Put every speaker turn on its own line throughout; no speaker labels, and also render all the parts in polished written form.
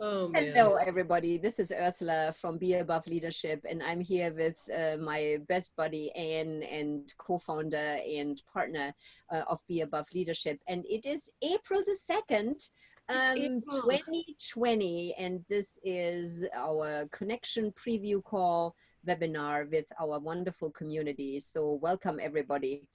Oh man.
Hello, everybody. This is Ursula from BEabove Leadership, and I'm here with my best buddy, Anne, and co-founder and partner of BEabove Leadership. And it is April the 2nd,
It's April.
2020, and this is our connection preview call webinar with our wonderful community. So welcome, everybody.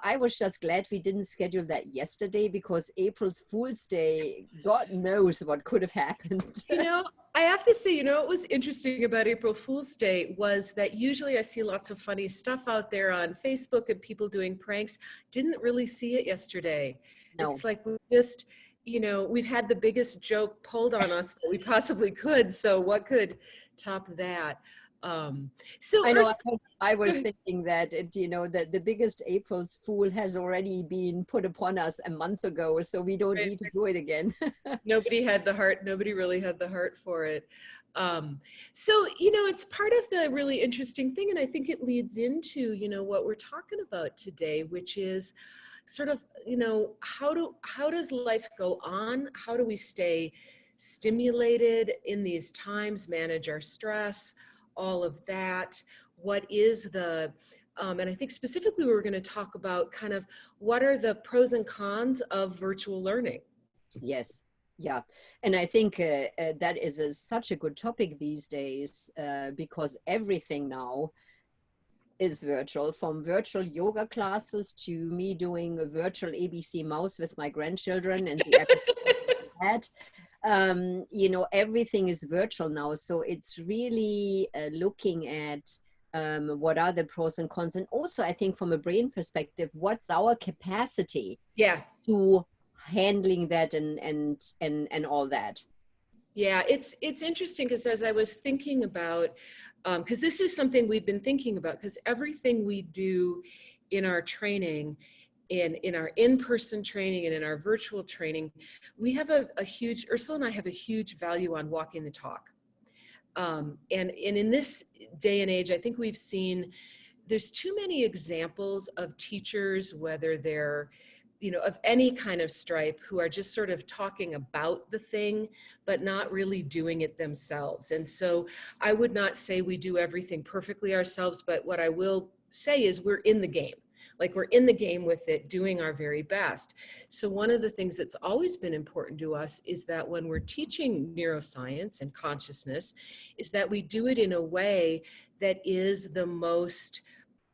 I was just glad we didn't schedule that yesterday, because April's Fool's Day, God knows what could have happened.
You know, I have to say, what was interesting about April Fool's Day was that usually I see lots of funny stuff out there on Facebook and people doing pranks. Didn't really see it yesterday.
No.
It's like we just, we've had the biggest joke pulled on us that we possibly could. So what could top that? So
I know. I was thinking that that the biggest April's Fool has already been put upon us a month ago, so we don't need to do it again.
Nobody had the heart. Nobody really had the heart for it. So it's part of the really interesting thing, and I think it leads into what we're talking about today, which is sort of how does life go on? How do we stay stimulated in these times? Manage our stress. All of that. What is the, and I think specifically we're going to talk about kind of what are the pros and cons of virtual learning.
Yes. Yeah. And I think that is such a good topic these days, because everything now is virtual, from virtual yoga classes to me doing a virtual ABC mouse with my grandchildren and the that. Everything is virtual now. So it's really looking at what are the pros and cons. And also, I think from a brain perspective, what's our capacity to handling that and all that.
Yeah, it's interesting, because as I was thinking about, because this is something we've been thinking about, because everything we do in our training, in our in-person training and in our virtual training, we have a huge, Ursula and I have a huge value on walking the talk. And in this day and age, I think we've seen there's too many examples of teachers, whether they're, of any kind of stripe, who are just sort of talking about the thing, but not really doing it themselves. And so I would not say we do everything perfectly ourselves, but what I will say is we're in the game. Like, we're in the game with it, doing our very best. So one of the things that's always been important to us is that when we're teaching neuroscience and consciousness, is that we do it in a way that is the most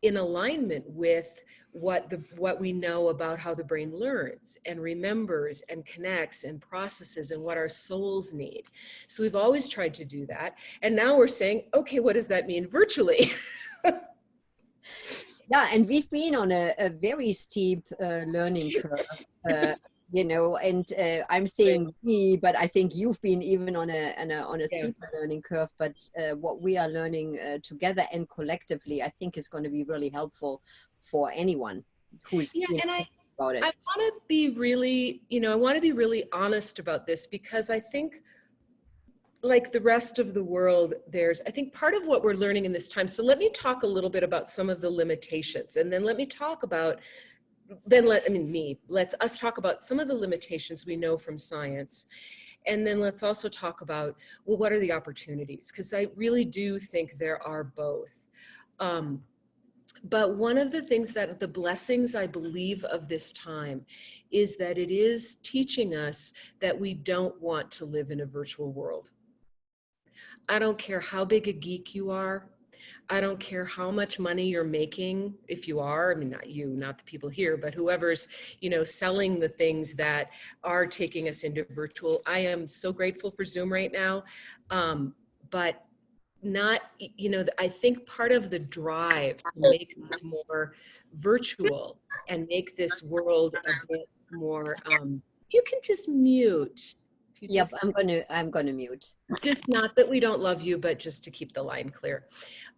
in alignment with what we know about how the brain learns and remembers and connects and processes, and what our souls need. So we've always tried to do that. And now we're saying, okay, what does that mean virtually?
Yeah, and we've been on a very steep learning curve, and I'm saying we, but I think you've been even on a steeper learning curve. But what we are learning together and collectively, I think, is going to be really helpful for anyone who's about it.
I want to be really honest about this, because I think, like the rest of the world, I think part of what we're learning in this time. So let me talk a little bit about some of the limitations, and then let me talk about, let's us talk about some of the limitations we know from science. And then let's also talk about, well, what are the opportunities? Because I really do think there are both. But one of the things that the blessings, I believe, of this time is that it is teaching us that we don't want to live in a virtual world. I don't care how big a geek you are. I don't care how much money you're making, if you are, not you, not the people here, but whoever's, selling the things that are taking us into virtual. I am so grateful for Zoom right now. But not, I think part of the drive to make this more virtual and make this world a bit more, you can just mute.
Yep, I'm gonna mute.
Just not that we don't love you, but just to keep the line clear.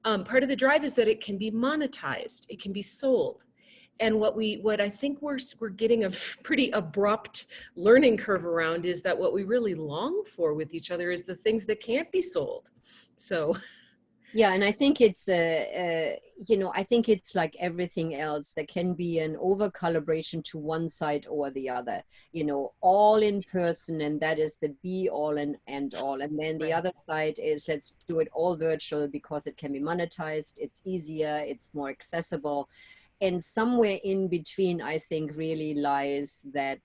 Part of the drive is that it can be monetized, it can be sold. And what I think we're getting a pretty abrupt learning curve around is that what we really long for with each other is the things that can't be sold. So
Yeah, and I think it's I think it's like everything else. There can be an over calibration to one side or the other. All in person, and that is the be all and end all. And then the
Right.
other side is let's do it all virtual because it can be monetized. It's easier. It's more accessible. And somewhere in between, I think really lies the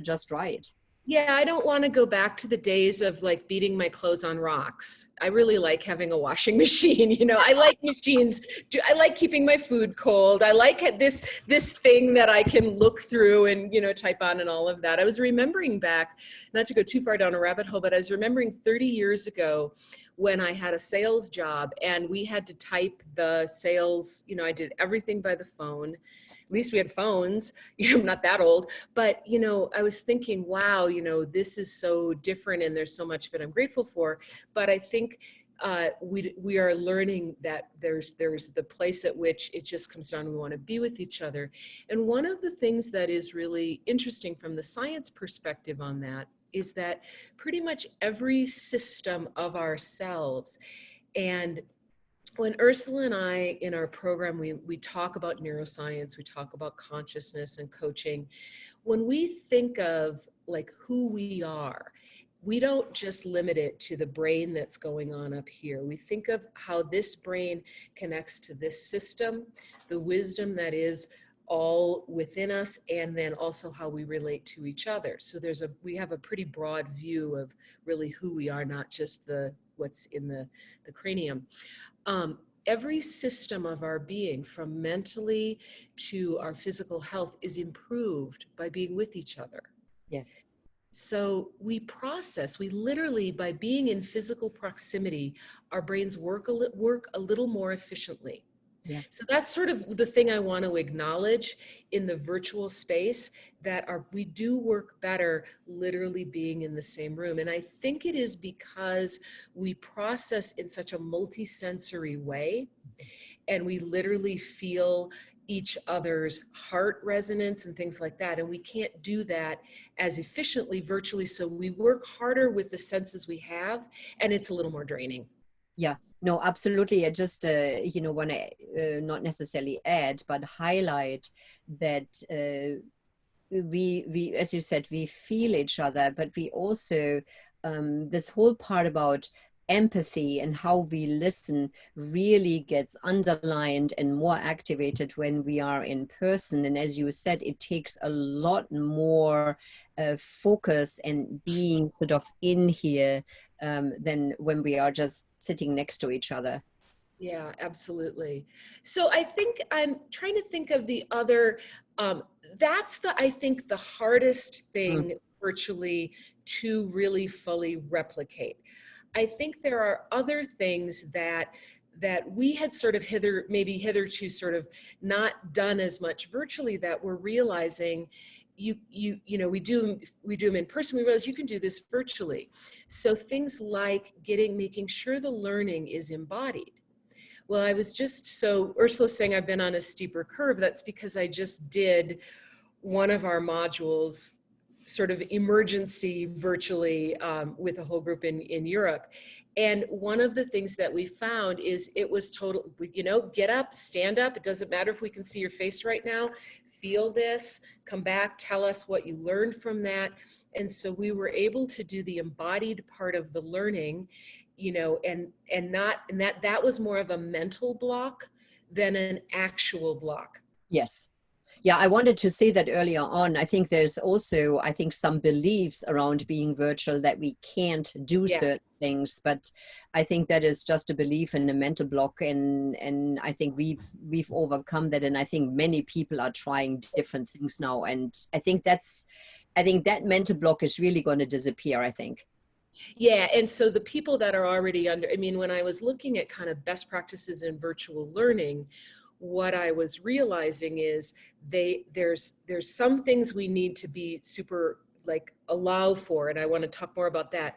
just right.
Yeah, I don't want to go back to the days of like beating my clothes on rocks. I really like having a washing machine. I like machines. I like keeping my food cold. I like this thing that I can look through and type on and all of that. I was remembering back, not to go too far down a rabbit hole, but I was remembering 30 years ago when I had a sales job and we had to type the sales. I did everything by the phone. At least we had phones. I'm not that old. But, I was thinking, wow, this is so different and there's so much of it I'm grateful for. But I think we are learning that there's the place at which it just comes down, we want to be with each other. And one of the things that is really interesting from the science perspective on that is that pretty much every system of ourselves, and when Ursula and I in our program, we talk about neuroscience, we talk about consciousness and coaching. When we think of like who we are, we don't just limit it to the brain that's going on up here. We think of how this brain connects to this system, the wisdom that is all within us, and then also how we relate to each other. So we have a pretty broad view of really who we are, not just what's in the cranium. Every system of our being, from mentally to our physical health, is improved by being with each other.
Yes.
So we literally, by being in physical proximity, our brains work a little more efficiently.
Yeah.
So that's sort of the thing I want to acknowledge in the virtual space, that we do work better literally being in the same room. And I think it is because we process in such a multi-sensory way, and we literally feel each other's heart resonance and things like that. And we can't do that as efficiently virtually. So we work harder with the senses we have, and it's a little more draining.
Yeah, no, absolutely. I just, want to not necessarily add, but highlight that we, as you said, we feel each other, but we also, this whole part about empathy and how we listen really gets underlined and more activated when we are in person. And as you said, it takes a lot more focus and being sort of in here than when we are just sitting next to each other.
Yeah, absolutely. So I think I'm trying to think of the other, that's I think the hardest
Mm.
thing virtually to really fully replicate. I think there are other things that we had sort of hitherto sort of not done as much virtually, that we're realizing we do them in person. We realize you can do this virtually. So things like making sure the learning is embodied. Well, so Ursula's saying I've been on a steeper curve. That's because I just did one of our modules sort of emergency virtually with a whole group in Europe. And one of the things that we found is it was total, get up, stand up. It doesn't matter if we can see your face right now. Feel this, come back, tell us what you learned from that. And so we were able to do the embodied part of the learning, and that was more of a mental block than an actual block.
Yes. Yeah, I wanted to say that earlier on. I think there's also, I think, some beliefs around being virtual that we can't do
Yeah.
certain things, but I think that is just a belief and a mental block, and I think we've overcome that, and I think many people are trying different things now, and I think that mental block is really going to disappear, I think.
Yeah, and so the people that are already when I was looking at kind of best practices in virtual learning, what I was realizing is there's some things we need to be super like allow for, and I want to talk more about that.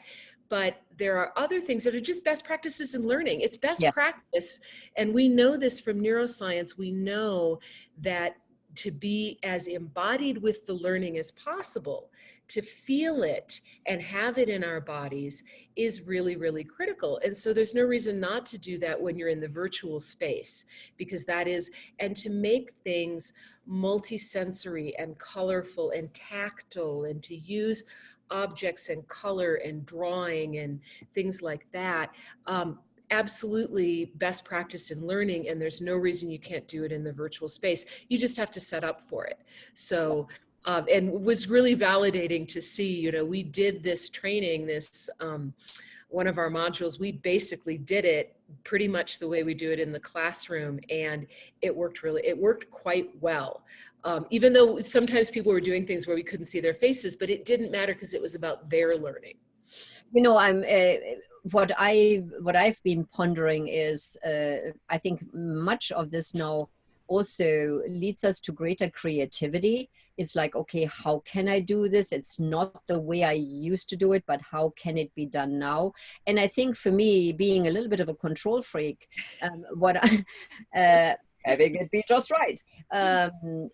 But there are other things that are just best practices in learning. It's best
Yeah.
practice, and we know this from neuroscience. We know that to be as embodied with the learning as possible, to feel it and have it in our bodies is really, really critical. And so there's no reason not to do that when you're in the virtual space, because that is, and to make things multisensory and colorful and tactile, and to use objects and color and drawing and things like that. Absolutely best practice in learning, and there's no reason you can't do it in the virtual space. You just have to set up for it. So, and it was really validating to see, you know, we did this training, this, one of our modules, we basically did it pretty much the way we do it in the classroom, and it worked quite well. Even though sometimes people were doing things where we couldn't see their faces, but it didn't matter because it was about their learning.
You know, what I've been pondering is, I think much of this now also leads us to greater creativity. It's like, okay, how can I do this? It's not the way I used to do it, but how can it be done now? And I think for me, being a little bit of a control freak, having it be just right,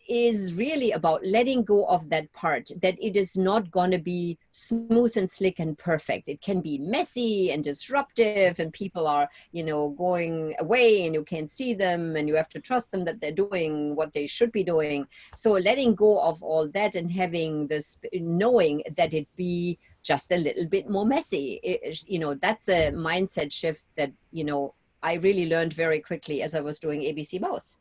is really about letting go of that part, that it is not going to be smooth and slick and perfect. It can be messy and disruptive, and people are, you know, going away and you can't see them, and you have to trust them that they're doing what they should be doing. So letting go of all that and having this, knowing that it be just a little bit more messy, you know, that's a mindset shift that, you know, I really learned very quickly as I was doing BEabove.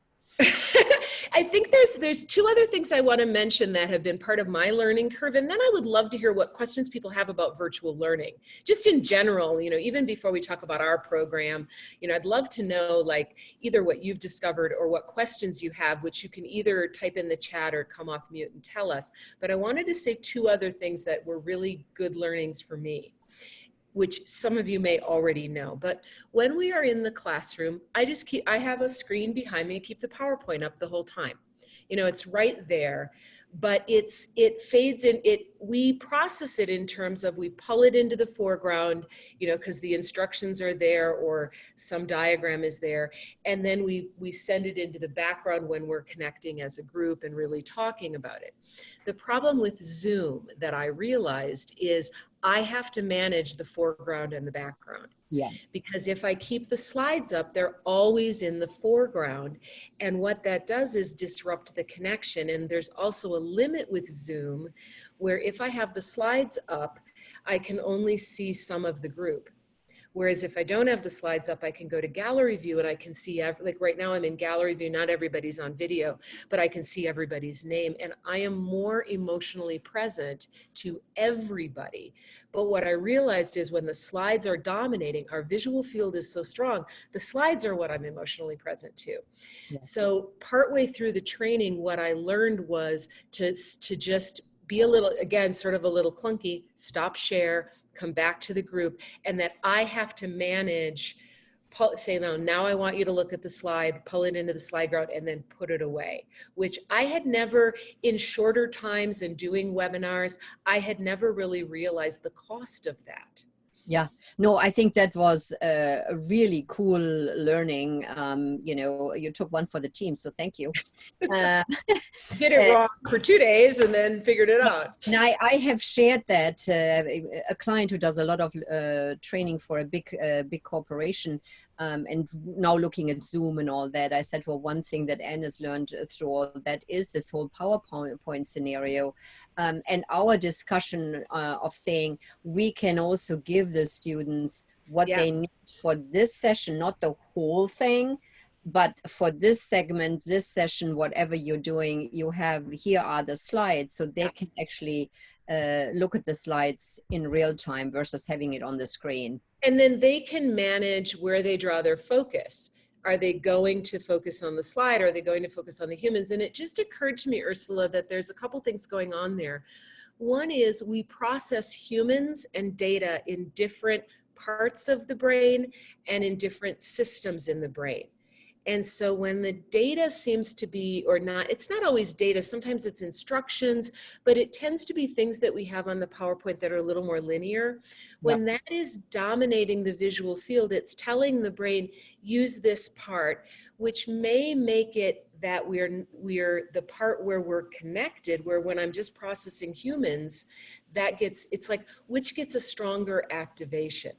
I think there's two other things I want to mention that have been part of my learning curve, and then I would love to hear what questions people have about virtual learning, just in general, you know, even before we talk about our program. You know, I'd love to know, like, either what you've discovered or what questions you have, which you can either type in the chat or come off mute and tell us. But I wanted to say two other things that were really good learnings for me, which some of you may already know. But when we are in the classroom, I have a screen behind me, keep the PowerPoint up the whole time. You know, it's right there, but it fades in, we process it in terms of, we pull it into the foreground, you know, because the instructions are there or some diagram is there. And then we send it into the background when we're connecting as a group and really talking about it. The problem with Zoom that I realized is I have to manage the foreground and the background.
Yeah.
Because if I keep the slides up, they're always in the foreground. And what that does is disrupt the connection. And there's also a limit with Zoom where if I have the slides up, I can only see some of the group. Whereas if I don't have the slides up, I can go to gallery view and I can see, like right now I'm in gallery view, not everybody's on video, but I can see everybody's name, and I am more emotionally present to everybody. But what I realized is when the slides are dominating, our visual field is so strong, the slides are what I'm emotionally present to. Yeah. So partway through the training, what I learned was to just be a little, again, sort of a little clunky, stop share, come back to the group, and that I have to manage, say, now I want you to look at the slide, pull it into the slide route, and then put it away, which I had never, in shorter times and doing webinars, I had never really realized the cost of that.
Yeah, no, I think that was a really cool learning. You know, you took one for the team, so thank you.
Did it wrong for 2 days and then figured it out.
And I have shared that a client who does a lot of training for a big corporation, and now looking at Zoom and all that, I said, well, one thing that Anne has learned through all that is this whole PowerPoint scenario, and our discussion of saying we can also give the students what they need for this session, not the whole thing, but for this segment, this session, whatever you're doing, you have, here are the slides, so they can actually look at the slides in real time versus having it on the screen.
And then they can manage where they draw their focus. Are they going to focus on the slide? Are they going to focus on the humans? And it just occurred to me, Ursula, that there's a couple things going on there. One is we process humans and data in different parts of the brain and in different systems in the brain. And so when the data seems to be, or not, it's not always data, sometimes it's instructions, but it tends to be things that we have on the PowerPoint that are a little more linear. When that is dominating the visual field, it's telling the brain, use this part, which may make it that we're the part where we're connected, where when I'm just processing humans, it's like, which gets a stronger activation.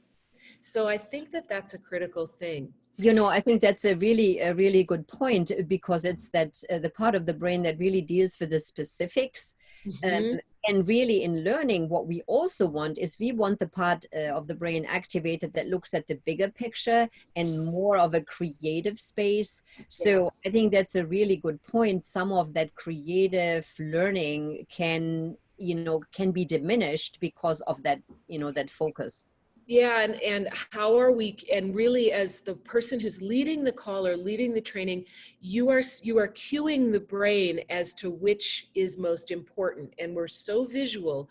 So I think that that's a critical thing.
I think that's a really good point, because it's that the part of the brain that really deals with the specifics.
Mm-hmm.
And really, in learning, what we also want is we want the part of the brain activated that looks at the bigger picture and more of a creative space.
Yeah.
So I think that's a really good point. Some of that creative learning can be diminished because of that, that focus.
Yeah, and how are we, and really as the person who's leading the call or leading the training, you are cueing the brain as to which is most important. And we're so visual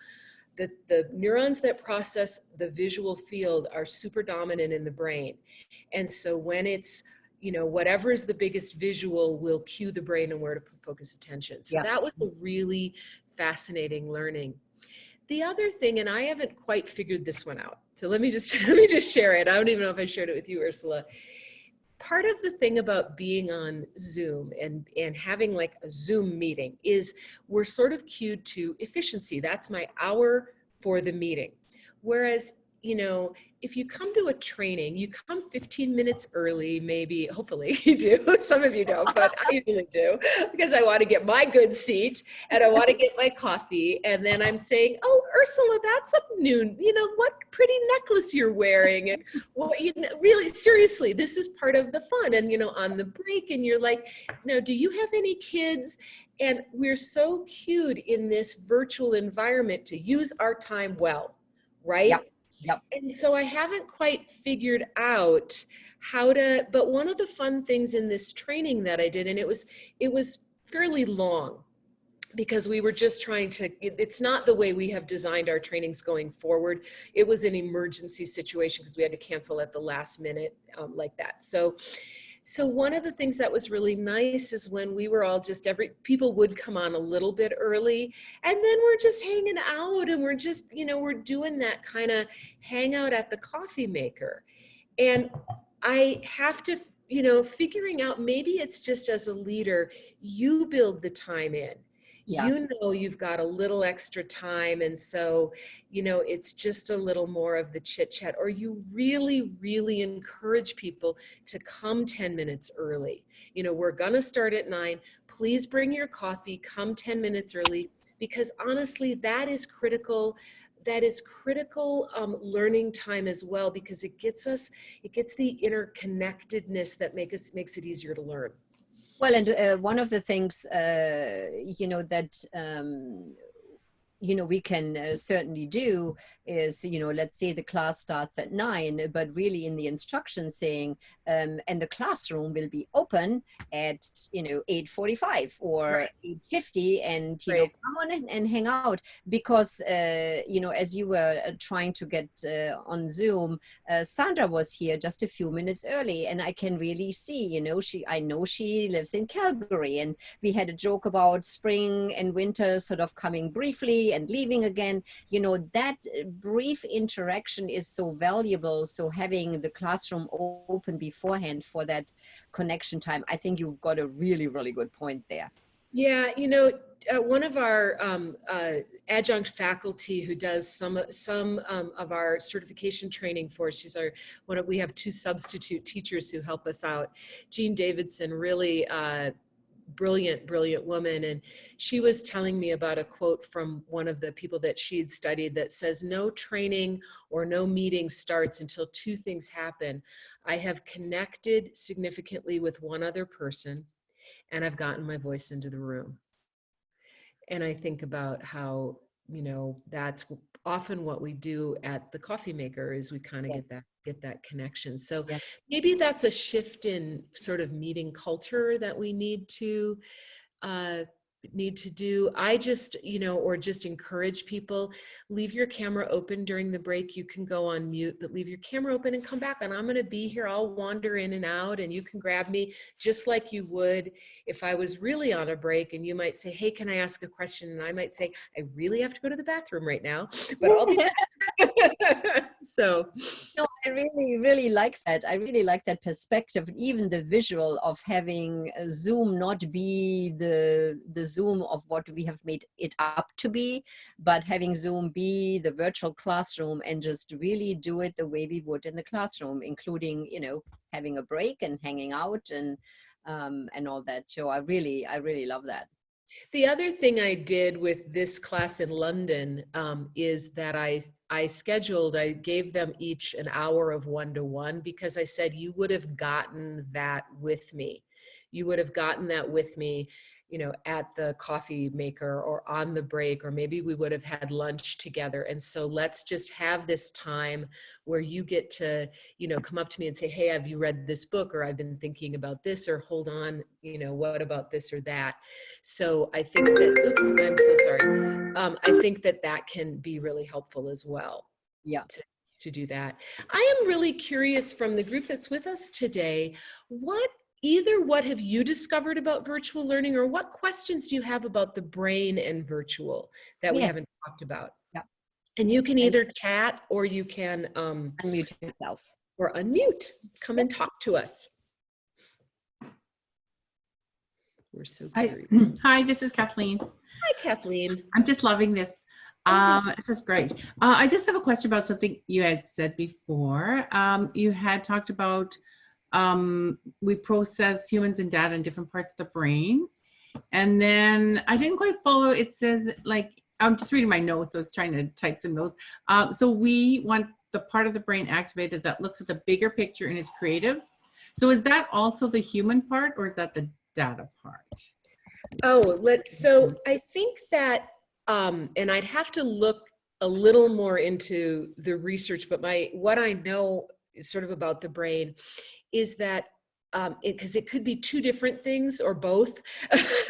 that the neurons that process the visual field are super dominant in the brain. And so when it's, whatever is the biggest visual will cue the brain and where to focus attention. So
Yeah.
that was a really fascinating learning. The other thing, and I haven't quite figured this one out, so let me just share it. I don't even know if I shared it with you, Ursula. Part of the thing about being on Zoom and having like a Zoom meeting is we're sort of cued to efficiency. That's my hour for the meeting. Whereas, if you come to a training, you come 15 minutes early, maybe, hopefully you do. Some of you don't, but I usually do, because I want to get my good seat and I want to get my coffee. And then I'm saying, oh, Ursula, that's a new, what pretty necklace you're wearing. And what, really, seriously, this is part of the fun. And, on the break, and you're like, do you have any kids? And we're so cued in this virtual environment to use our time well, right?
Yep. Yep.
And so I haven't quite figured out but one of the fun things in this training that I did, and it was fairly long, because we were just it's not the way we have designed our trainings going forward. It was an emergency situation because we had to cancel at the last minute, like that. So one of the things that was really nice is when we were all people would come on a little bit early, and then we're just hanging out, and we're just, we're doing that kind of hangout at the coffee maker. And I have to, figuring out, maybe it's just as a leader, you build the time in.
Yeah.
You've got a little extra time. And so, it's just a little more of the chit chat, or you really, really encourage people to come 10 minutes early. We're going to start at 9. Please bring your coffee, come 10 minutes early, because honestly, that is critical. That is critical learning time as well, because it gets the interconnectedness that makes it easier to learn.
Well, and one of the things, that we can certainly do is, let's say the class starts at 9, but really in the instructions saying, and the classroom will be open at, 8:45 or
Right.
8:50, and,
Right.
come on in and hang out, because, as you were trying to get on Zoom, Sandra was here just a few minutes early, and I can really see, I know she lives in Calgary, and we had a joke about spring and winter sort of coming briefly and leaving again. That brief interaction is so valuable. So having the classroom open beforehand for that connection time, I think you've got a really, really good point there.
Yeah, one of our adjunct faculty who does some of our certification training for us, we have 2 substitute teachers who help us out. Jean Davidson, really brilliant woman, and she was telling me about a quote from one of the people that she'd studied that says, no training or no meeting starts until 2 things happen. I have connected significantly with one other person, and I've gotten my voice into the room. And I think about how, that's often what we do at the coffee maker, is we kind of get that connection. So maybe that's a shift in sort of meeting culture that we need to do. I just, or just encourage people, leave your camera open during the break. You can go on mute, but leave your camera open and come back, and I'm going to be here. I'll wander in and out, and you can grab me just like you would if I was really on a break, and you might say, hey, can I ask a question? And I might say, I really have to go to the bathroom right now, but I'll be back. So
No, I really, really like that. I really like that perspective. Even the visual of having Zoom not be the Zoom of what we have made it up to be, but having Zoom be the virtual classroom and just really do it the way we would in the classroom, including, you know, having a break and hanging out and all that. So I really love that.
the other thing I did with this class in London is that I gave them each an hour of one-to-one, because I said, you would have gotten that with me. You would have gotten that with me, you know, at the coffee maker or on the break, or maybe we would have had lunch together. And so let's just have this time where you get to, you know, come up to me and say, hey, have you read this book? Or I've been thinking about this, or hold on, you know, what about this or that? So I think that, oops, I'm so sorry. I think that that can be really helpful as well.
Yeah.
To do that. I am really curious, from the group that's with us today, what have you discovered about virtual learning, or what questions do you have about the brain and virtual that we haven't talked about?
Yeah.
And you can either chat, or you can
unmute yourself.
Or unmute. Come and talk to us. We're so curious.
Hi, this is Kathleen.
Hi, Kathleen.
I'm just loving this. This is great. I just have a question about something you had said before. You had talked about we process humans and data in different parts of the brain. And then I didn't quite follow. It says, like, I'm just reading my notes. I was trying to type some notes. So we want the part of the brain activated that looks at the bigger picture and is creative. So is that also the human part, or is that the data part?
Oh, so I think that, and I'd have to look a little more into the research, but what I know sort of about the brain is that, because it could be two different things or both,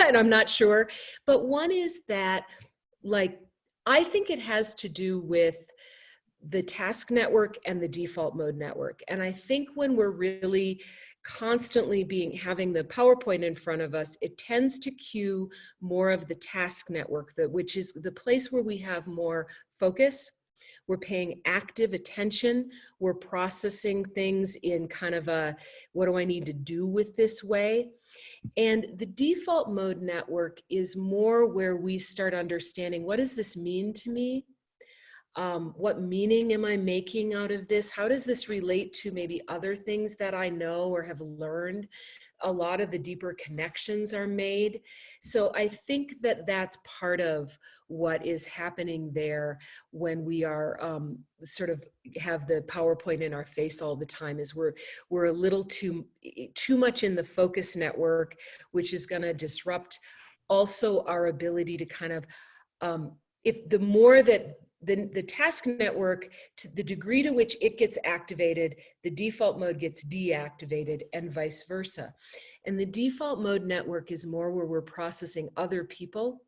and I'm not sure, but one is that, like, I think it has to do with the task network and the default mode network. And I think when we're really constantly having the PowerPoint in front of us, it tends to cue more of the task network, which is the place where we have more focus. We're paying active attention. We're processing things in kind of a, what do I need to do with this way? And the default mode network is more where we start understanding, what does this mean to me? What meaning am I making out of this? How does this relate to maybe other things that I know or have learned? A lot of the deeper connections are made. So I think that that's part of what is happening there when we are sort of have the PowerPoint in our face all the time, is we're a little too much in the focus network, which is going to disrupt also our ability to kind of, if the more that the task network, to the degree to which it gets activated, the default mode gets deactivated, and vice versa. And the default mode network is more where we're processing other people,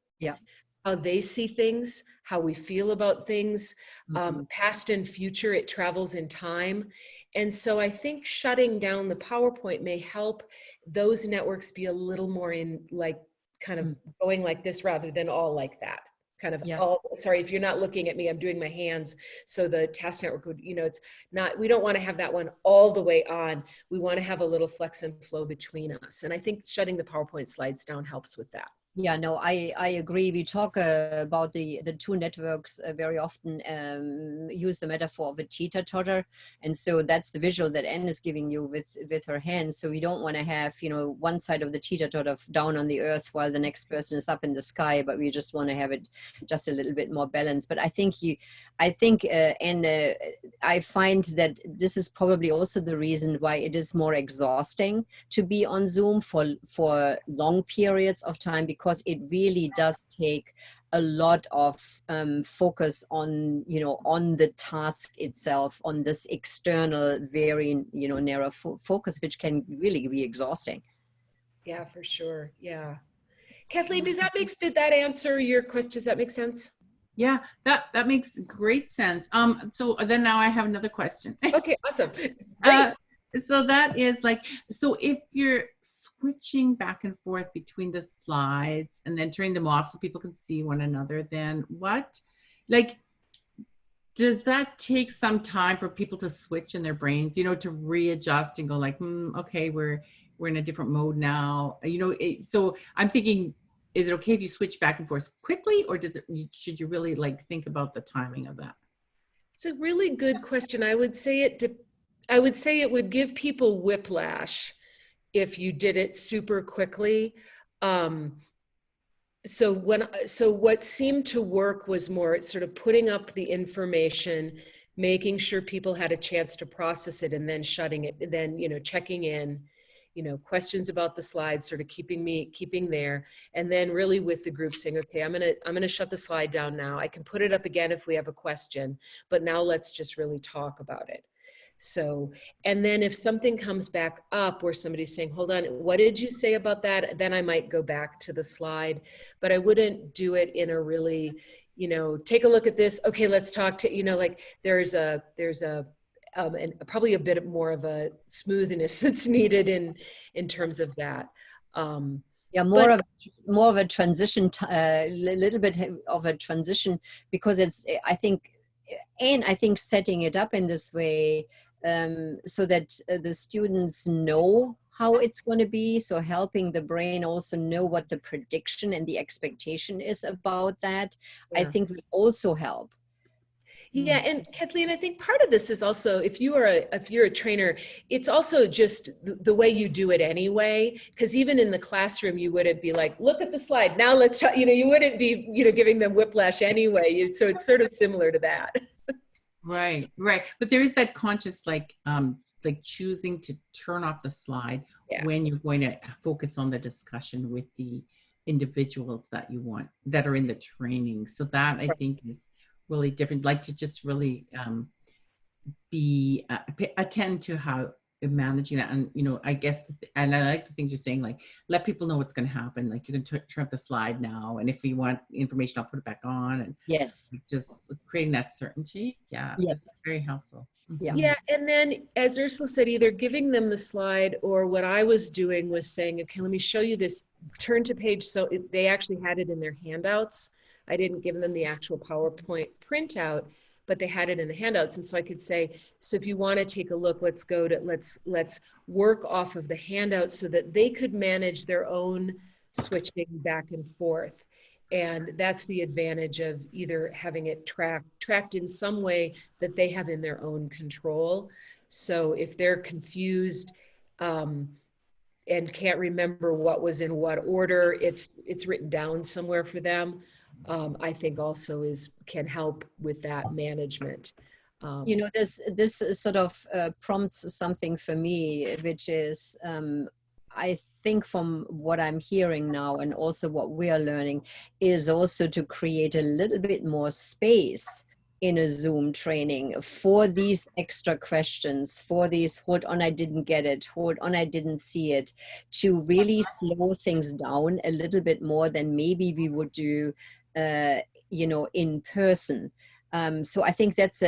how they see things, how we feel about things, past and future. It travels in time. And so I think shutting down the PowerPoint may help those networks be a little more in, like, kind of going like this rather than all like that. Kind of, sorry, if you're not looking at me, I'm doing my hands. So the task network would, you know, it's not, we don't want to have that one all the way on. We want to have a little flex and flow between us. And I think shutting the PowerPoint slides down helps with that.
Yeah, no, I agree. We talk about the two networks very often, use the metaphor of a teeter-totter. And so that's the visual that Anne is giving you with her hands. So we don't want to have, you know, one side of the teeter-totter down on the earth while the next person is up in the sky, but we just want to have it just a little bit more balanced. But I think I find that this is probably also the reason why it is more exhausting to be on Zoom for long periods of time, because it really does take a lot of focus on, you know, on the task itself, on this external, very, you know, narrow focus, which can really be exhausting.
Yeah, for sure. Yeah. Kathleen, did that answer your question? Does that make sense?
Yeah, that makes great sense. So then now I have another question.
Okay, awesome.
So that is like, so if you're switching back and forth between the slides and then turning them off so people can see one another, then what, like, does that take some time for people to switch in their brains, you know, to readjust and go like, okay, we're in a different mode now, you know? So I'm thinking, is it okay if you switch back and forth quickly, or should you really like think about the timing of that?
It's a really good question. I would say it would give people whiplash if you did it super quickly. So what seemed to work was more sort of putting up the information, making sure people had a chance to process it, and then shutting it, then, you know, checking in, you know, questions about the slides, sort of keeping there. And then really with the group saying, okay, I'm gonna shut the slide down now. I can put it up again if we have a question, but now let's just really talk about it. So, and then if something comes back up where somebody's saying, hold on, what did you say about that? Then I might go back to the slide, but I wouldn't do it in a really, you know, take a look at this. Okay, let's talk to, you know, like there's and probably a bit more of a smoothness that's needed in terms of that.
Yeah, more of a transition, a little bit of a transition, because it's, I think setting it up in this way, so that the students know how it's going to be. So helping the brain also know what the prediction and the expectation is about that,
Yeah.
I think will also help.
Yeah, and Kathleen, I think part of this is also, if you're a trainer, it's also just the way you do it anyway. Because even in the classroom, you wouldn't be like, look at the slide, now let's talk, you know, you wouldn't be, you know, giving them whiplash anyway. So it's sort of similar to that.
Right. But there is that conscious, like choosing to turn off the slide when you're going to focus on the discussion with the individuals that you want, that are in the training. So that I think is really different, like to just really attend to how managing that. And, you know, I guess, and I like the things you're saying, like let people know what's going to happen. Like you can turn up the slide now, and if you want information, I'll put it back on. And
yes,
just creating that certainty. Yeah,
yes,
that's very helpful.
Yeah, and then as Ursula said, either giving them the slide, or what I was doing was saying, okay, let me show you this, turn to page. So they actually had it in their handouts. I didn't give them the actual PowerPoint printout, but they had it in the handouts. And so I could say, so if you want to take a look, let's work off of the handout, so that they could manage their own switching back and forth. And that's the advantage of either having it tracked in some way that they have in their own control. So if they're confused and can't remember what was in what order, it's written down somewhere for them. I think also can help with that management.
You know, this sort of prompts something for me, which is, I think from what I'm hearing now, and also what we are learning, is also to create a little bit more space in a Zoom training for these extra questions, for these, hold on, I didn't get it, hold on, I didn't see it, to really slow things down a little bit more than maybe we would do, you know, in person. So I think that's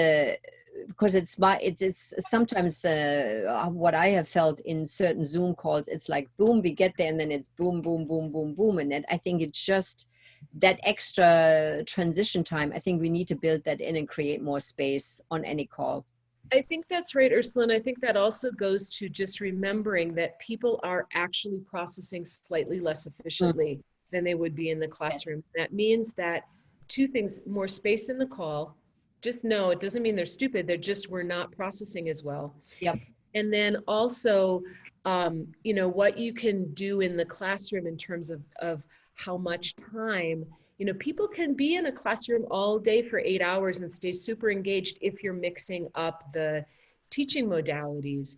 because it's sometimes what I have felt in certain Zoom calls, it's like boom, we get there, and then it's boom, boom, boom, boom, boom. And I think it's just that extra transition time. I think we need to build that in and create more space on any call.
I think that's right, Ursula. And I think that also goes to just remembering that people are actually processing slightly less efficiently than they would be in the classroom. Yes. That means that two things: more space in the call. Just know it doesn't mean they're stupid. We're not processing as well.
Yep.
And then also, you know, what you can do in the classroom in terms of how much time, you know, people can be in a classroom all day for 8 hours and stay super engaged if you're mixing up the teaching modalities.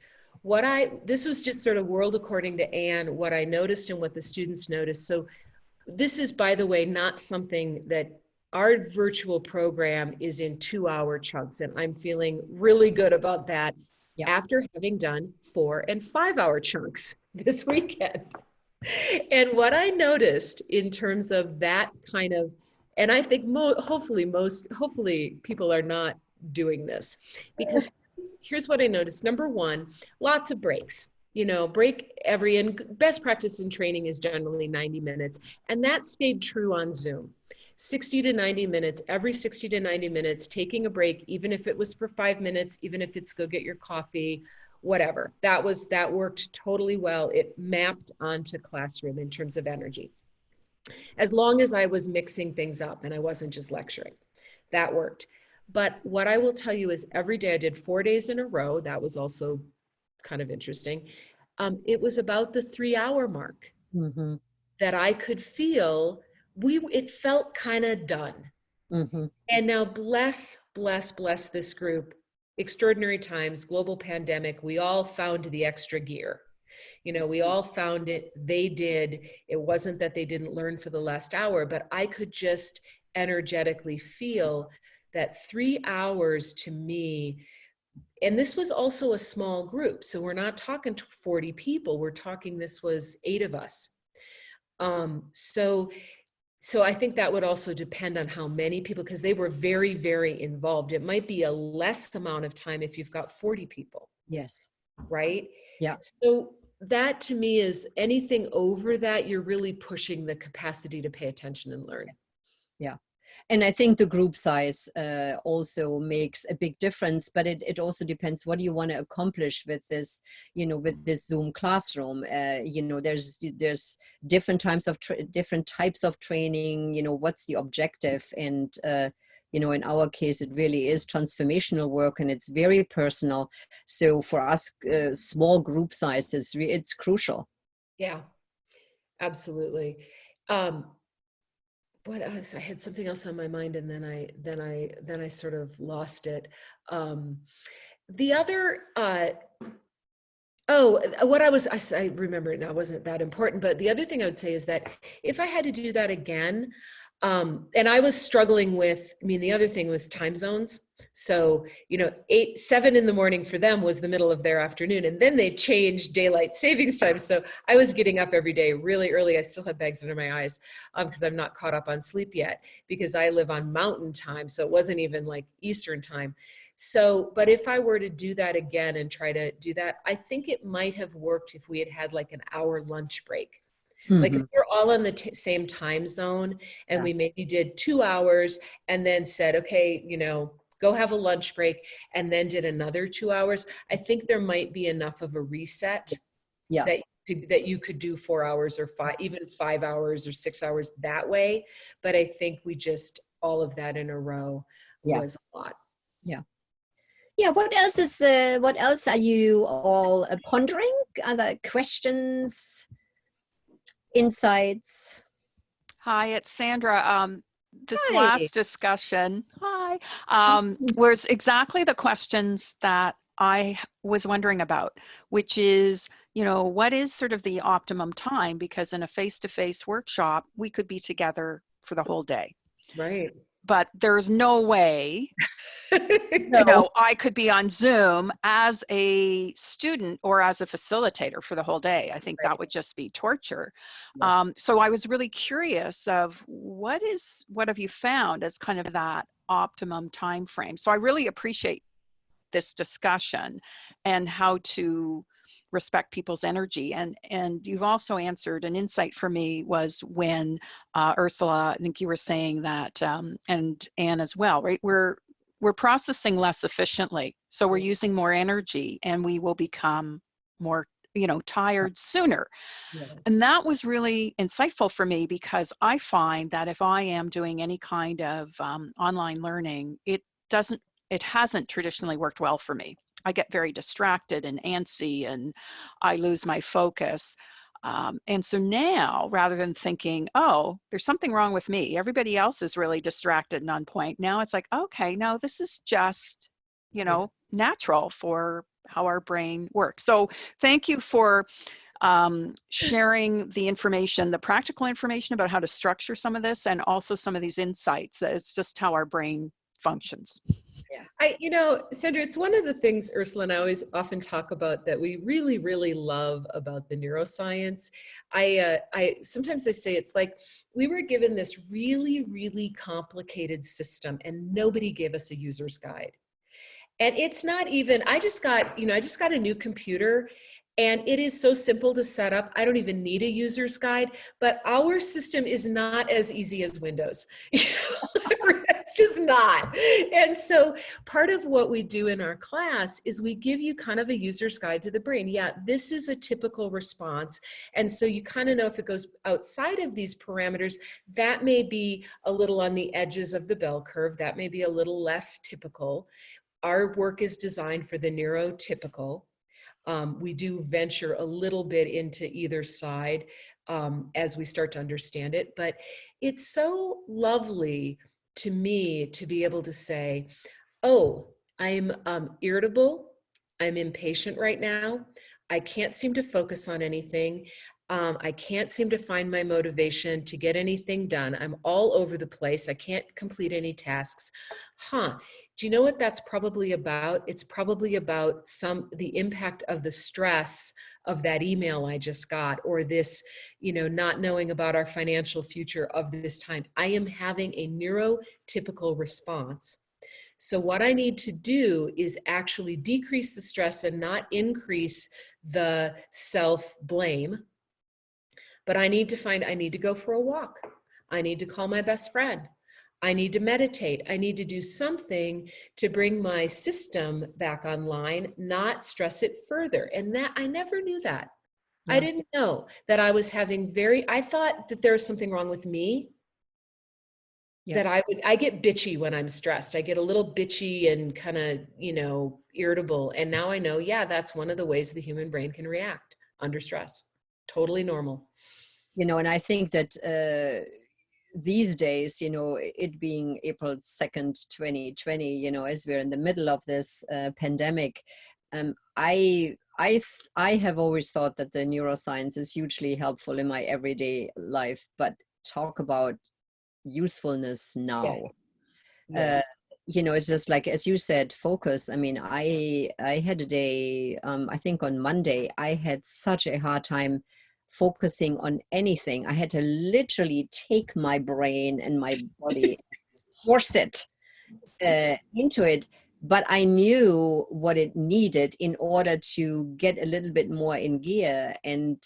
This was just sort of world according to Anne, what I noticed and what the students noticed. So this is, by the way, not something that our virtual program is in 2-hour chunks, and I'm feeling really good about that after having done 4 and 5-hour chunks this weekend. And what I noticed in terms of that kind of, and I think hopefully people are not doing this, because here's what I noticed. Number one, lots of breaks. You know, and best practice in training is generally 90 minutes. And that stayed true on Zoom. 60 to 90 minutes, every 60 to 90 minutes, taking a break, even if it was for 5 minutes, even if it's go get your coffee, whatever. That worked totally well. It mapped onto classroom in terms of energy. As long as I was mixing things up and I wasn't just lecturing, that worked. But what I will tell you is every day, I did 4 days in a row. That was also kind of interesting. It was about the 3-hour mark that I could feel it felt kind of done. And now bless this group, extraordinary times, global pandemic, we all found the extra gear. You know, we all found it, they did. It wasn't that they didn't learn for the last hour, but I could just energetically feel that 3 hours to me, and this was also a small group. So we're not talking 40 people, we're talking, this was 8 of us. So I think that would also depend on how many people, because they were very, very involved. It might be a less amount of time if you've got 40 people.
Yes.
Right?
Yeah.
So that to me is, anything over that, you're really pushing the capacity to pay attention and learn.
Yeah. And I think the group size also makes a big difference, but it also depends what you want to accomplish with this, you know, with this Zoom classroom. You know, there's different types of training, you know, what's the objective? And, you know, in our case, it really is transformational work and it's very personal. So for us, small group sizes, it's crucial.
Yeah, absolutely. What else? I had something else on my mind, and then I sort of lost it. The other, I remember it now, it wasn't that important, but the other thing I would say is that if I had to do that again, and I was struggling with, I mean, the other thing was time zones. So, you know, 7 in the morning for them was the middle of their afternoon. And then they changed daylight savings time. So I was getting up every day really early. I still have bags under my eyes because I'm not caught up on sleep yet, because I live on mountain time. So it wasn't even like Eastern time. So, but if I were to do that again and try to do that, I think it might have worked if we had had like an hour lunch break. Like if we're all in the same time zone and we maybe did 2 hours and then said, okay, you know, go have a lunch break, and then did another 2 hours, I think there might be enough of a reset that you could do 4 hours or even 5 hours or 6 hours that way. But I think we just, all of that in a row was a lot.
Yeah. Yeah. What else are you all pondering? Other questions? Insights?
Hi, it's Sandra. This last discussion, was exactly the questions that I was wondering about, which is, you know, what is sort of the optimum time? Because in a face-to-face workshop, we could be together for the whole day.
Right.
But there's no way, you know, I could be on Zoom as a student or as a facilitator for the whole day. I think that would just be torture.
Yes.
So I was really curious of what have you found as kind of that optimum time frame? So I really appreciate this discussion and how to respect people's energy. And you've also answered, an insight for me was when Ursula, I think you were saying that, and Anne as well, right? We're processing less efficiently. So we're using more energy and we will become more, you know, tired sooner.
Yeah.
And that was really insightful for me, because I find that if I am doing any kind of online learning, it hasn't traditionally worked well for me. I get very distracted and antsy and I lose my focus. And so now, rather than thinking, oh, there's something wrong with me, everybody else is really distracted and on point. Now it's like, okay, no, this is just, you know, natural for how our brain works. So thank you for sharing the information, the practical information about how to structure some of this, and also some of these insights. It's just how our brain functions.
Yeah. You know, Sandra, it's one of the things Ursula and I always often talk about that we really, really love about the neuroscience. Sometimes I say it's like we were given this really, really complicated system and nobody gave us a user's guide. And it's not even, I just got a new computer, And it is so simple to set up. I don't even need a user's guide, but our system is not as easy as Windows. It's just not. And so part of what we do in our class is we give you kind of a user's guide to the brain. Yeah, this is a typical response. And so you kind of know if it goes outside of these parameters, that may be a little on the edges of the bell curve. That may be a little less typical. Our work is designed for the neurotypical. We do venture a little bit into either side as we start to understand it, but it's so lovely to me to be able to say, oh, I'm irritable, I'm impatient right now, I can't seem to focus on anything, I can't seem to find my motivation to get anything done, I'm all over the place, I can't complete any tasks. Do you know what that's probably about? It's probably about the impact of the stress of that email I just got, or this, not knowing about our financial future of this time. I am having a neurotypical response. So what I need to do is actually decrease the stress and not increase the self-blame. But I need to go for a walk. I need to call my best friend. I need to meditate. I need to do something to bring my system back online, not stress it further. And that I never knew that. Yeah. I didn't know that I was having I thought that there was something wrong with me. Yeah. That I get bitchy when I'm stressed. I get a little bitchy and kind of, irritable. And now I know, yeah, that's one of the ways the human brain can react under stress. Totally normal.
And I think that these days, it being April 2nd, 2020, as we're in the middle of this pandemic, I have always thought that the neuroscience is hugely helpful in my everyday life, but talk about usefulness now. Yes. It's just like, as you said, focus. I mean, I had a day, I think on Monday, I had such a hard time focusing on anything. I had to literally take my brain and my body, force it into it. But I knew what it needed in order to get a little bit more in gear. And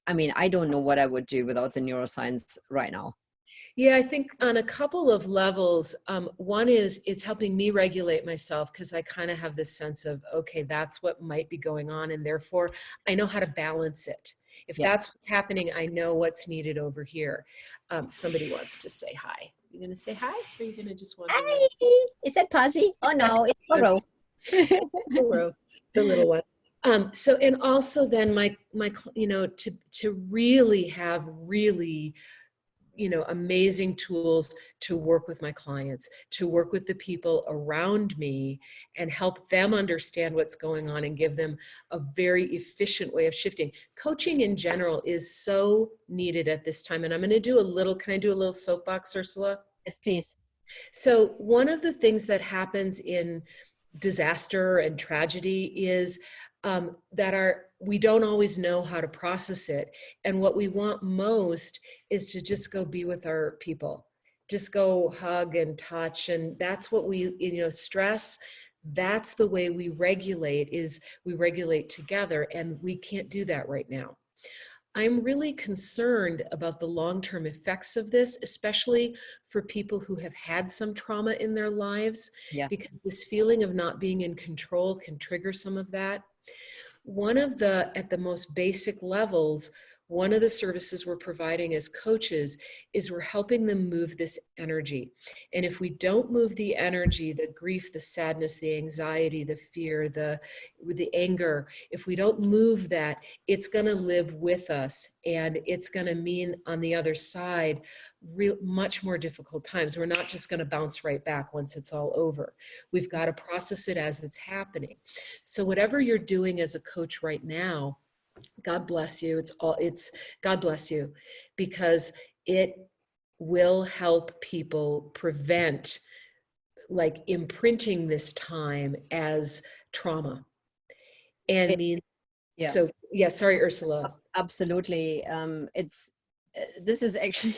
I mean, I don't know what I would do without the neuroscience right now.
Yeah, I think on a couple of levels. One is it's helping me regulate myself because I kind of have this sense of, okay, that's what might be going on. And therefore, I know how to balance it. If that's what's happening, I know what's needed over here. Somebody wants to say hi. Are you going to say hi? Or are you going to just wander?
Hi. Is that Puzzy? Oh, no, it's Roro.
Roro, the little one. So, and also then my to really have amazing tools to work with my clients, to work with the people around me and help them understand what's going on and give them a very efficient way of shifting. Coaching in general is so needed at this time. And I'm going to do can I do a little soapbox, Ursula?
Yes, please.
So one of the things that happens in disaster and tragedy is we don't always know how to process it. And what we want most is to just go be with our people, just go hug and touch. And that's what stress, that's the way we regulate together. And we can't do that right now. I'm really concerned about the long-term effects of this, especially for people who have had some trauma in their lives, because this feeling of not being in control can trigger some of that. At the most basic levels, one of the services we're providing as coaches is we're helping them move this energy. And if we don't move the energy, the grief, the sadness, the anxiety, the fear, the anger, if we don't move that, it's going to live with us. And it's going to mean on the other side, much more difficult times. We're not just going to bounce right back once it's all over. We've got to process it as it's happening. So whatever you're doing as a coach right now, God bless you. God bless you, because it will help people prevent imprinting this time as trauma. And sorry, Ursula.
Absolutely. This is actually,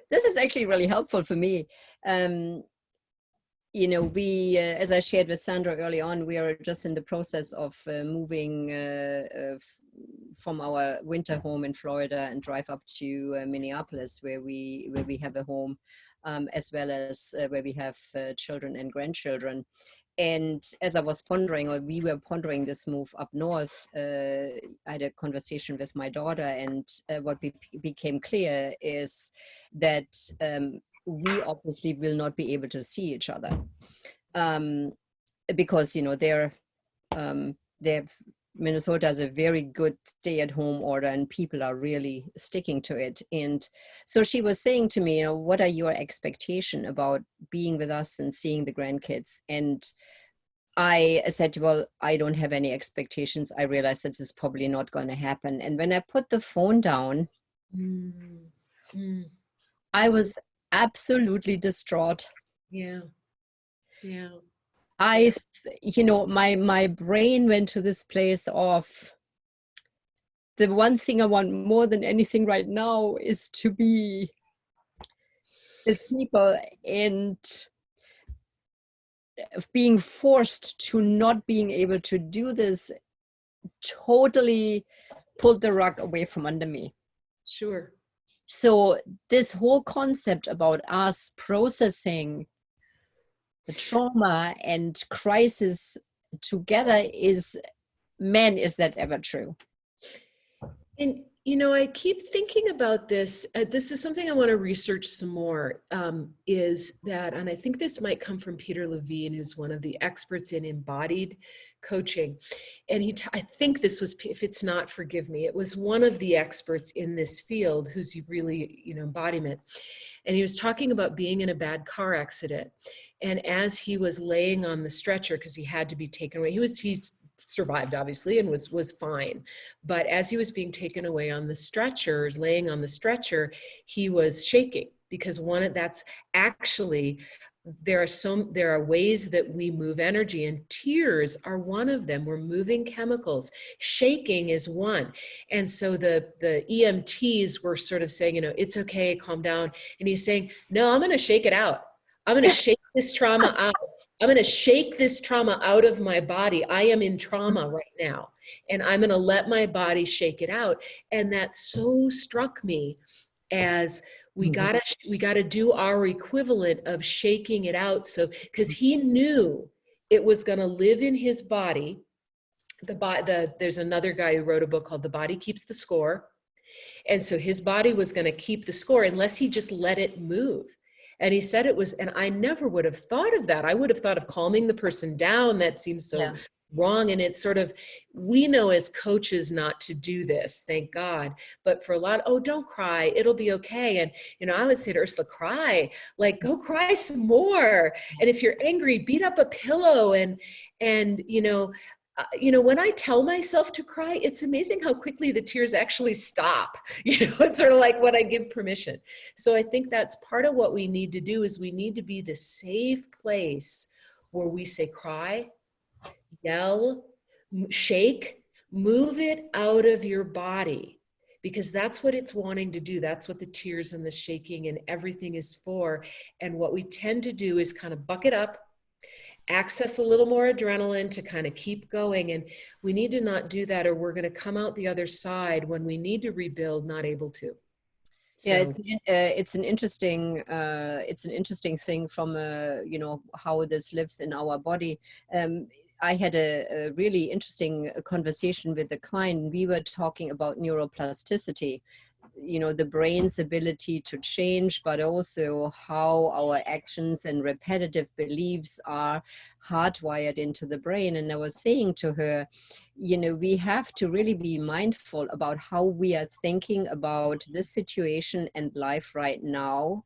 this is actually really helpful for me. you know, we, as I shared with Sandra early on, we are just in the process of moving from our winter home in Florida and drive up to Minneapolis, where we have a home, as well as where we have children and grandchildren. And as I was pondering, or we were pondering this move up north, I had a conversation with my daughter, and what became clear is that we obviously will not be able to see each other, because, you know, Minnesota has a very good stay-at-home order, and people are really sticking to it. And so she was saying to me, you know, what are your expectations about being with us and seeing the grandkids? And I said, well, I don't have any expectations. I realized that this is probably not going to happen. And when I put the phone down, I was absolutely distraught.
Yeah. Yeah.
You know, my brain went to this place of, the one thing I want more than anything right now is to be with people, and being forced to not being able to do this totally pulled the rug away from under me.
Sure.
So this whole concept about us processing the trauma and crisis together is, man, is that ever true?
And, you know, I keep thinking about this. This is something I want to research some more, is that, and I think this might come from Peter Levine, who's one of the experts in embodied coaching. And I think this was, if it's not, forgive me, it was one of the experts in this field who's really, you know, embodiment. And he was talking about being in a bad car accident. And as he was laying on the stretcher, because he had to be taken away, he survived obviously and was fine. But as he was being taken away on the stretcher, laying on the stretcher, he was shaking, because that's actually, there are ways that we move energy, and tears are one of them. We're moving chemicals. Shaking is one. And so the EMTs were sort of saying, you know, it's okay, calm down. And he's saying, no, I'm going to shake it out. I'm going to shake this trauma out. I'm going to shake this trauma out of my body. I am in trauma right now, and I'm going to let my body shake it out. And that so struck me as we gotta do our equivalent of shaking it out. So, because he knew it was going to live in his body. There's another guy who wrote a book called The Body Keeps the Score. And so his body was going to keep the score unless he just let it move. And he said it was, and I never would have thought of that. I would have thought of calming the person down. That seems so wrong. And it's sort of, we know as coaches not to do this, thank God. But for a lot, oh, don't cry, it'll be okay. And, you know, I would say to Ursula, cry, like, go cry some more. And if you're angry, beat up a pillow. And you know, when I tell myself to cry, it's amazing how quickly the tears actually stop. You know, it's sort of like when I give permission. So I think that's part of what we need to do, is we need to be the safe place where we say, cry, yell, shake, move it out of your body, because that's what it's wanting to do. That's what the tears and the shaking and everything is for. And what we tend to do is kind of buck it up, access a little more adrenaline to kind of keep going. And we need to not do that, or we're going to come out the other side when we need to rebuild, not able to. So.
Yeah, it's an interesting thing from you know, how this lives in our body. I had a really interesting conversation with a client. We were talking about neuroplasticity, you know, the brain's ability to change, but also how our actions and repetitive beliefs are hardwired into the brain. And I was saying to her, you know, we have to really be mindful about how we are thinking about this situation and life right now.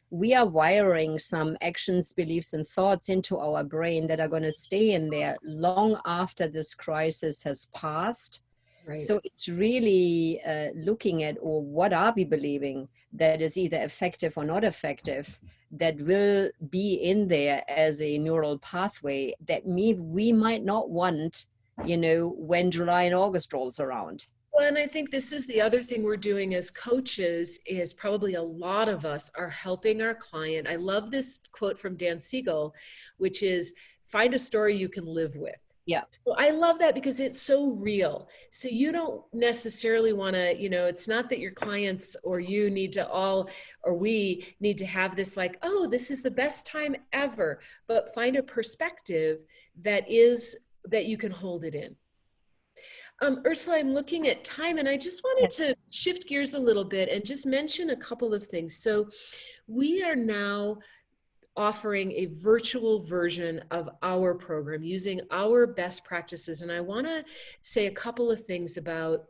We are wiring some actions, beliefs, and thoughts into our brain that are going to stay in there long after this crisis has passed. Right. So it's really looking at, or what are we believing that is either effective or not effective, that will be in there as a neural pathway that we might not want, you know, when July and August rolls around.
Well, and I think this is the other thing we're doing as coaches is probably a lot of us are helping our client. I love this quote from Dan Siegel, which is find a story you can live with.
Yeah.
So I love that because it's so real. So you don't necessarily want to, it's not that your clients or you need to all, or we need to have this like, oh, this is the best time ever, but find a perspective that you can hold it in. Ursula, I'm looking at time and I just wanted to shift gears a little bit and just mention a couple of things. So we are now offering a virtual version of our program using our best practices. And I want to say a couple of things about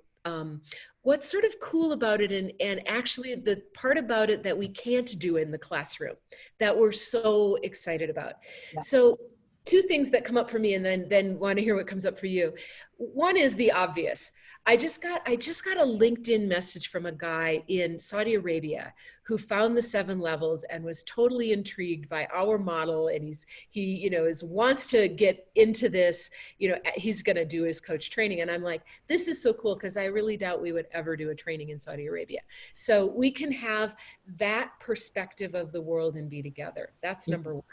what's sort of cool about it and actually the part about it that we can't do in the classroom that we're so excited about. Yeah. So two things that come up for me and then want to hear what comes up for you. One is the obvious. I just got a LinkedIn message from a guy in Saudi Arabia who found the 7 levels and was totally intrigued by our model. And he wants to get into this, he's going to do his coach training. And I'm like, this is so cool because I really doubt we would ever do a training in Saudi Arabia. So we can have that perspective of the world and be together. That's number one.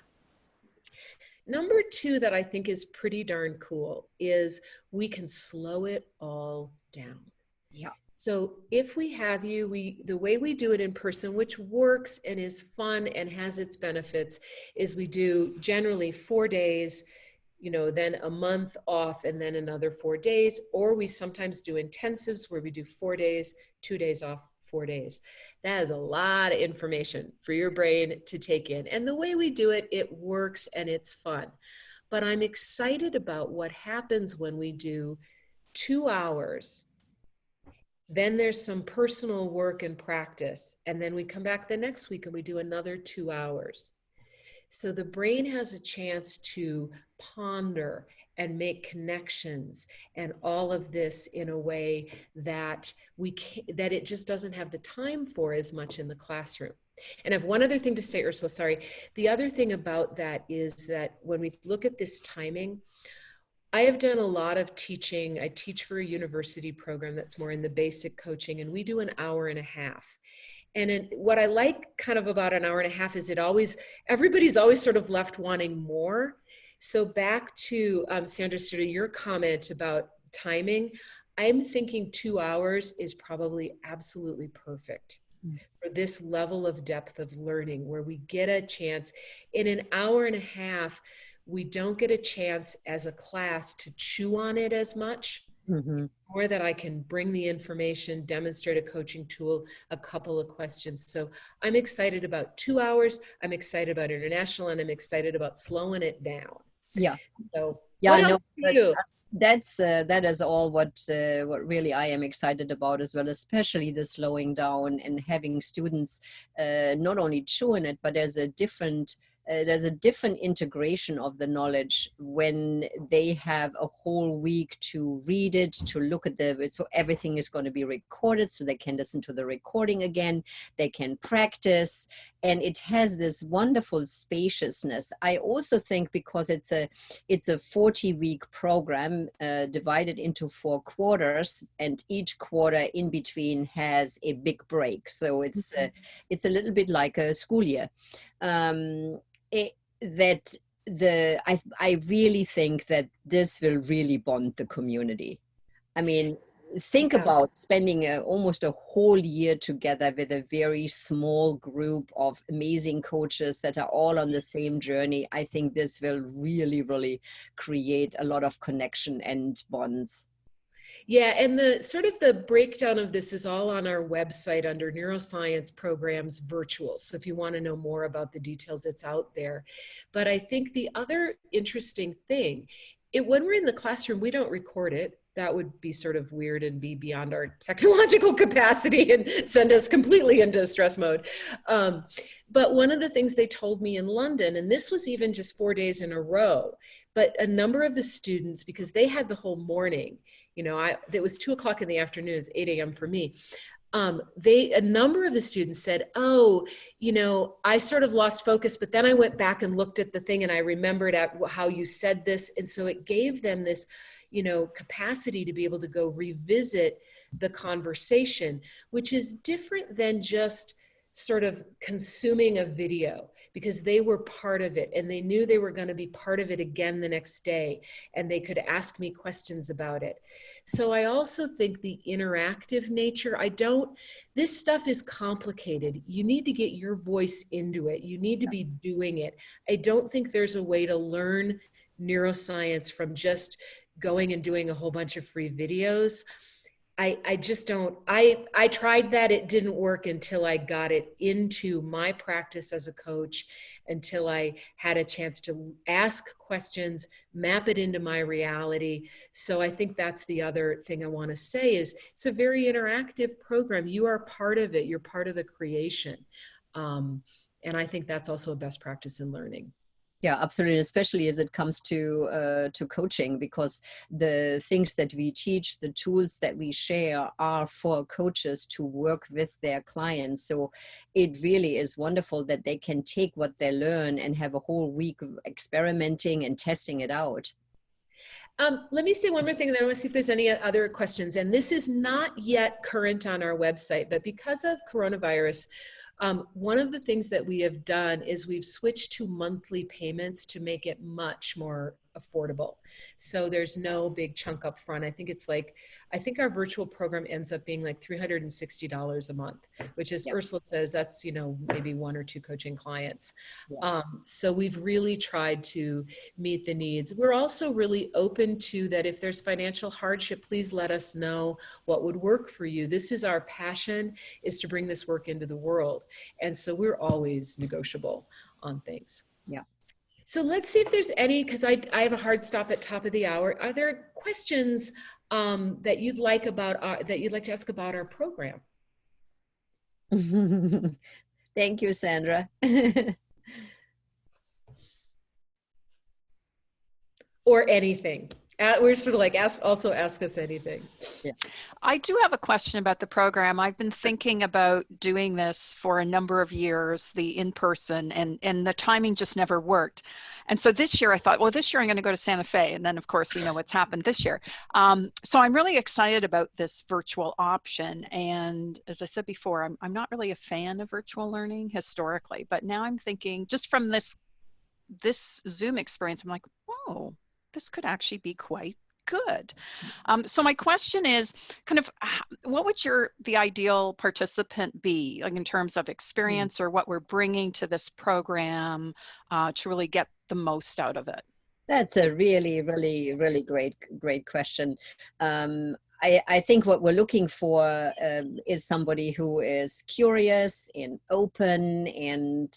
Number 2 that I think is pretty darn cool is we can slow it all down. Yeah. So if we have you, the way we do it in person, which works and is fun and has its benefits, is we do generally 4 days, then a month off and then another 4 days, or we sometimes do intensives where we do 4 days, 2 days off, 4 days. That is a lot of information for your brain to take in. And the way we do it, it works and it's fun. But I'm excited about what happens when we do 2 hours. Then there's some personal work and practice. And then we come back the next week and we do another 2 hours. So the brain has a chance to ponder and make connections and all of this in a way that that it just doesn't have the time for as much in the classroom. And I have one other thing to say, Ursula, sorry. The other thing about that is that when we look at this timing, I have done a lot of teaching. I teach for a university program that's more in the basic coaching, and we do an hour and a half. And what I like kind of about an hour and a half is everybody's always sort of left wanting more. So back to Sandra, sort of your comment about timing, I'm thinking 2 hours is probably absolutely perfect for this level of depth of learning where we get a chance. In an hour and a half, we don't get a chance as a class to chew on it as much. Or that I can bring the information, demonstrate a coaching tool, a couple of questions. So I'm excited about 2 hours. I'm excited about international, and I'm excited about slowing it down.
Yeah.
So
yeah,
what else for you?
That is all what really I am excited about as well, especially the slowing down and having students not only chew on it, but there's a different integration of the knowledge when they have a whole week to read it, to look at so everything is going to be recorded so they can listen to the recording again, they can practice, and it has this wonderful spaciousness. I also think because it's a 40-week program divided into 4 quarters, and each quarter in between has a big break. So it's a little bit like a school year. I really think that this will really bond the community. I mean, think about spending almost a whole year together with a very small group of amazing coaches that are all on the same journey. I think this will really, really create a lot of connection and bonds.
Yeah, and the breakdown of this is all on our website under Neuroscience Programs Virtual. So if you want to know more about the details, it's out there. But I think the other interesting thing, when we're in the classroom, we don't record it. That would be sort of weird and be beyond our technological capacity and send us completely into stress mode. But one of the things they told me in London, and this was even just 4 days in a row, but a number of the students, because they had the whole morning, it was 2 o'clock in the afternoon, it's 8 a.m. for me. A number of the students said, I sort of lost focus, but then I went back and looked at the thing and I remembered how you said this. And so it gave them this, capacity to be able to go revisit the conversation, which is different than just sort of consuming a video, because they were part of it and they knew they were going to be part of it again the next day, and they could ask me questions about it. So I also think the interactive nature, this stuff is complicated. You need to get your voice into it. You need to be doing it. I don't think there's a way to learn neuroscience from just going and doing a whole bunch of free videos. I just don't, I tried that. It didn't work until I got it into my practice as a coach, until I had a chance to ask questions, map it into my reality. So I think that's the other thing I want to say is it's a very interactive program. You are part of it. You're part of the creation. And I think that's also a best practice in learning.
Yeah, absolutely, especially as it comes to coaching, because the things that we teach, the tools that we share are for coaches to work with their clients. So it really is wonderful that they can take what they learn and have a whole week of experimenting and testing it out.
Let me say one more thing, and then I want to see if there's any other questions. And this is not yet current on our website, but because of coronavirus, one of the things that we have done is we've switched to monthly payments to make it much more affordable. So there's no big chunk up front. I think our virtual program ends up being like $360 a month, which is, Ursula says, that's, maybe 1 or 2 coaching clients. So we've really tried to meet the needs. We're also really open to that. If there's financial hardship, please let us know what would work for you. This is our passion, is to bring this work into the world. And so we're always negotiable on things.
Yeah.
So let's see if there's any, because I have a hard stop at top of the hour. Are there questions that you'd like to ask about our program?
Thank you, Sandra.
Or anything. We're sort of like, ask us anything.
Yeah.
I do have a question about the program. I've been thinking about doing this for a number of years, the in-person, and the timing just never worked. And so this year I thought, well, this year I'm going to go to Santa Fe. And then of course we know what's happened this year. So I'm really excited about this virtual option. And as I said before, I'm not really a fan of virtual learning historically, but now I'm thinking just from this Zoom experience, I'm like, whoa, this could actually be quite good. So my question is kind of, what would the ideal participant be, like in terms of experience or what we're bringing to this program to really get the most out of it?
That's a really, really, really great question. I think what we're looking for is somebody who is curious and open and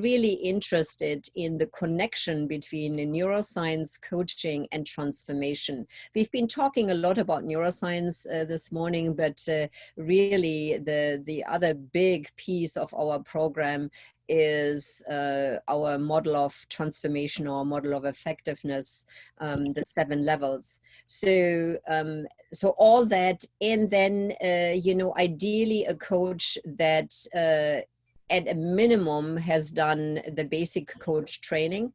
really interested in the connection between neuroscience, coaching, and transformation. We've been talking a lot about neuroscience this morning, but really the other big piece of our program is our model of transformation, or model of effectiveness, the 7 levels. So all that, and then ideally a coach that at a minimum has done the basic coach training.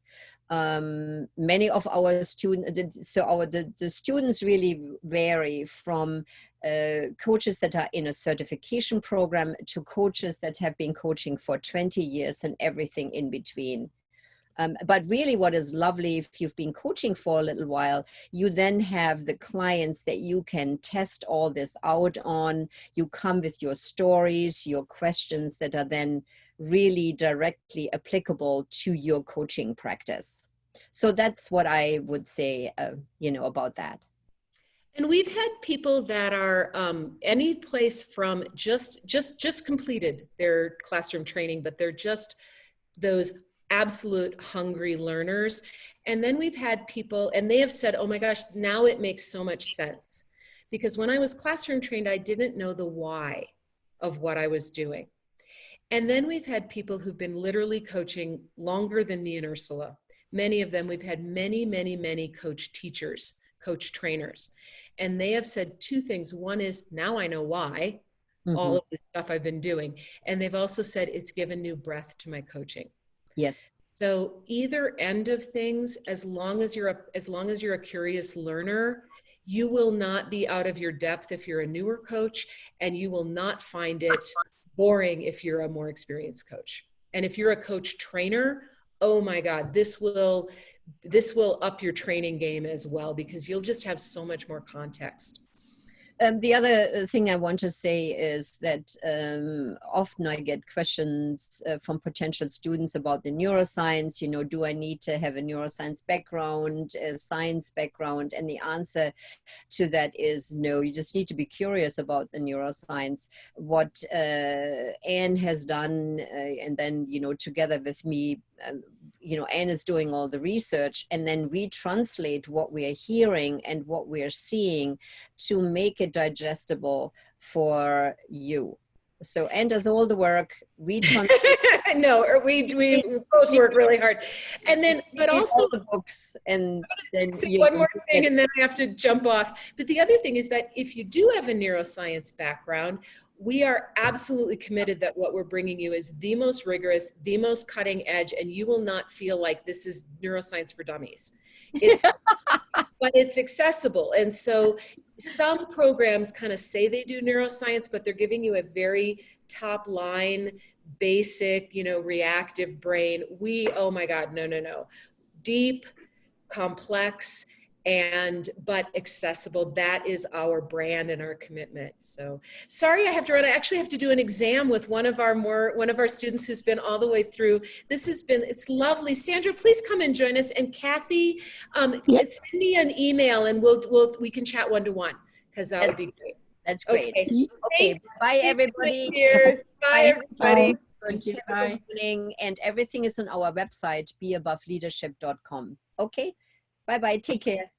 Many of our students, the students really vary from coaches that are in a certification program to coaches that have been coaching for 20 years and everything in between. But really what is lovely, if you've been coaching for a little while, you then have the clients that you can test all this out on. You come with your stories, your questions that are then really directly applicable to your coaching practice. So that's what I would say, about that.
And we've had people that are any place from just completed their classroom training, but they're just those absolute hungry learners. And then we've had people, and they have said, oh my gosh, now it makes so much sense. Because when I was classroom trained, I didn't know the why of what I was doing. And then we've had people who've been literally coaching longer than me and Ursula. Many of them, we've had many coach teachers, coach trainers. And they have said 2 things. One is, now I know why, all of the stuff I've been doing. And they've also said it's given new breath to my coaching.
Yes.
So either end of things, as long as you're a curious learner, you will not be out of your depth if you're a newer coach, and you will not find it boring if you're a more experienced coach. And if you're a coach trainer, oh my God, this will up your training game as well, because you'll just have so much more context.
The other thing I want to say is that often I get questions from potential students about the neuroscience, you know, do I need to have a neuroscience background, a science background? And the answer to that is no, you just need to be curious about the neuroscience. What Anne has done, and then, you know, together with me, you know, Anne is doing all the research, and then we translate what we are hearing and what we are seeing to make it digestible for you. So Anne does all the work. We translate.
No, we both work really hard. And then, but also
all the books, and then
one more thing, and then I have to jump off. But the other thing is that if you do have a neuroscience background, we are absolutely committed that what we're bringing you is the most rigorous, the most cutting edge, and you will not feel like this is neuroscience for dummies. It's, but it's accessible. And so some programs kind of say they do neuroscience, but they're giving you a very top line, basic, you know, reactive brain. Oh my God, no. Deep, complex, but accessible. That is our brand and our commitment. So sorry I have to run. I actually have to do an exam with one of our students who's been all the way through. It's lovely. Sandra, please come and join us. And Kathy, send me an email and we can chat one-to-one, because that would be great.
That's great.
Okay.
Bye everybody.
Cheers. Bye everybody.
Good morning, and everything is on our website, BEaboveleadership.com. Okay. Bye-bye. Take care.